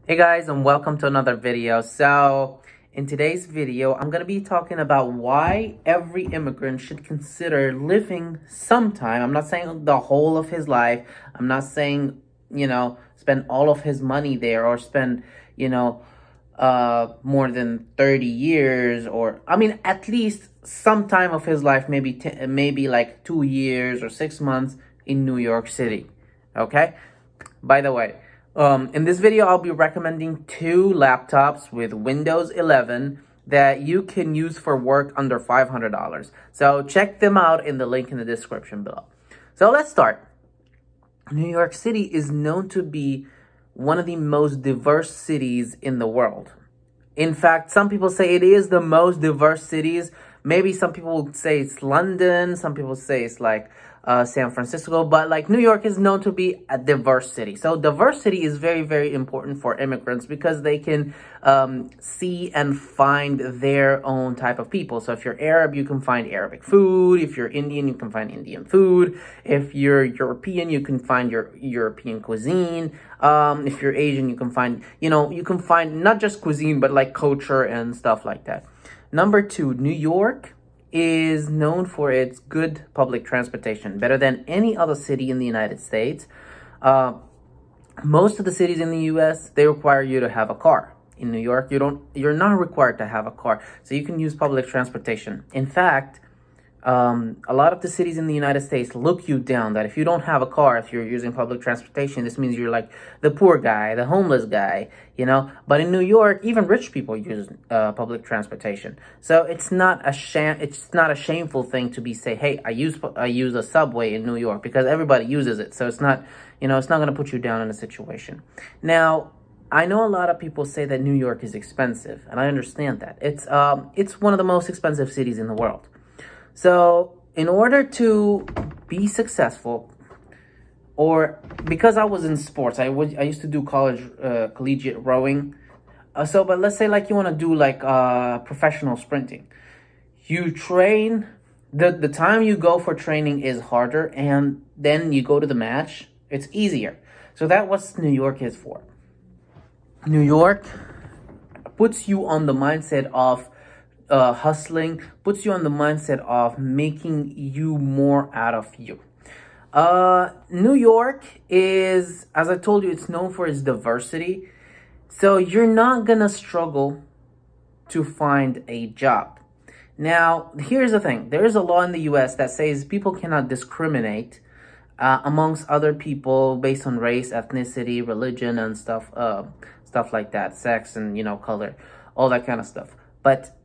Hey guys, and welcome to another video. So in today's video, I'm going to be talking about why every immigrant should consider living sometime. I'm not saying the whole of his life. I'm not saying, spend all of his money there or spend, more than 30 years or, at least some time of his life, maybe like 2 years or 6 months in New York City. Okay? By the way, in this video, I'll be recommending 2 laptops with Windows 11 that you can use for work under $500. So check them out in the link in the description below. So let's start. New York City is known to be one of the most diverse cities in the world. In fact, some people say it is the most diverse cities. Maybe some people would say it's London. Some people say it's like San Francisco, but like New York is known to be a diverse city. So diversity is very, very important for immigrants because they can see and find their own type of people. So if you're Arab, you can find Arabic food. If you're Indian, you can find Indian food. If you're European, you can find your European cuisine. If you're Asian, you can find, you can find not just cuisine, but like culture and stuff like that. Number 2, New York is known for its good public transportation, better than any other city in the United States. Most of the cities in the US, they require you to have a car. In New York, you're not required to have a car, so you can use public transportation. In fact, a lot of the cities in the United States look you down that if you don't have a car, if you're using public transportation, this means you're like the poor guy, the homeless guy, But in New York, even rich people use public transportation. So it's not a shameful thing to say, hey, I use a subway in New York because everybody uses it. So it's not, it's not going to put you down in a situation. Now, I know a lot of people say that New York is expensive, and I understand that. It's one of the most expensive cities in the world. So in order to be successful, or because I was in sports, I used to do collegiate rowing. But let's say like you want to do like professional sprinting. You train, the time you go for training is harder, and then you go to the match, it's easier. So that's what New York is for. New York puts you on the mindset of hustling, puts you on the mindset of making you more out of you. New York is, as I told you, it's known for its diversity. So you're not gonna struggle to find a job. Now, here's the thing. There is a law in the US that says people cannot discriminate amongst other people based on race, ethnicity, religion, and stuff like that, sex and, color, all that kind of stuff. But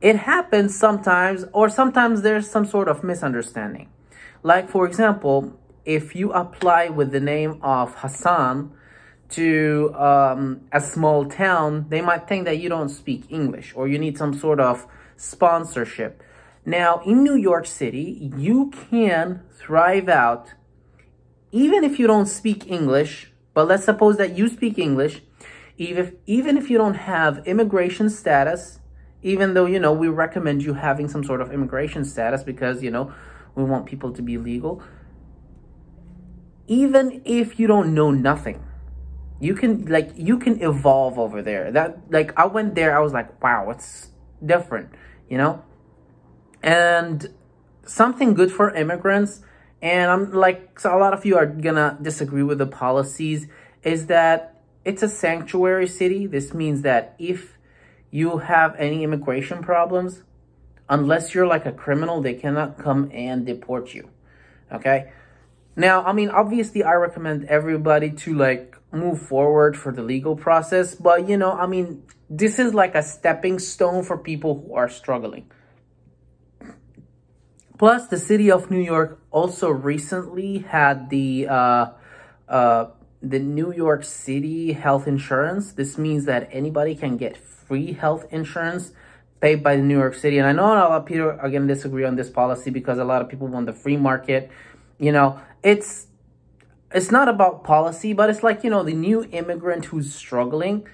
it happens sometimes, or sometimes there's some sort of misunderstanding. Like, for example, if you apply with the name of Hassan to a small town, they might think that you don't speak English or you need some sort of sponsorship. Now, in New York City, you can thrive out even if you don't speak English, but let's suppose that you speak English, even if you don't have immigration status, even though, we recommend you having some sort of immigration status because, we want people to be legal. Even if you don't know nothing, you can evolve over there. I went there, I was like, wow, it's different, And something good for immigrants, and I'm like, so a lot of you are gonna disagree with the policies, is that it's a sanctuary city. This means that if you have any immigration problems, unless you're like a criminal, they cannot come and deport you. Okay? Now, obviously I recommend everybody to like move forward for the legal process, but this is like a stepping stone for people who are struggling. Plus, the city of New York also recently had the New York City Health Insurance. This means that anybody can get free health insurance paid by the New York City. And I know a lot of people are going to disagree on this policy because a lot of people want the free market. It's not about policy, but it's like, the new immigrant who's struggling,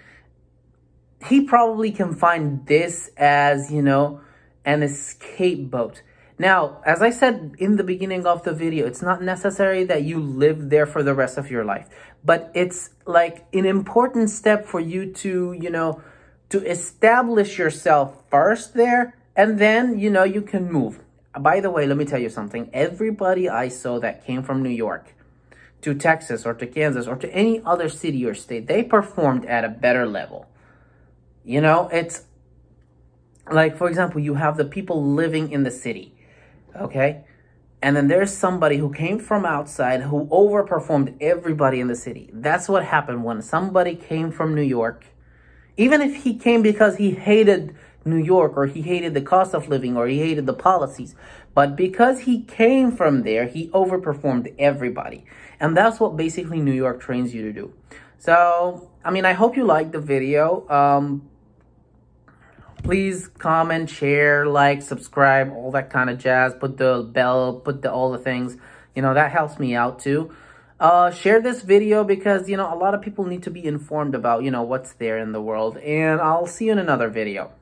he probably can find this as, an escape boat. Now, as I said in the beginning of the video, it's not necessary that you live there for the rest of your life, but it's like an important step for you to, to establish yourself first there, and then, you can move. By the way, let me tell you something. Everybody I saw that came from New York to Texas or to Kansas or to any other city or state, they performed at a better level. It's like, for example, you have the people living in the city, okay? And then there's somebody who came from outside who overperformed everybody in the city. That's what happened when somebody came from New York. Even if he came because he hated New York, or he hated the cost of living, or he hated the policies, but because he came from there, he overperformed everybody. And that's what basically New York trains you to do. So, I hope you liked the video. Please comment, share, like, subscribe, all that kind of jazz. Put the bell, all the things. That helps me out too. Share this video because, a lot of people need to be informed about, what's there in the world. And I'll see you in another video.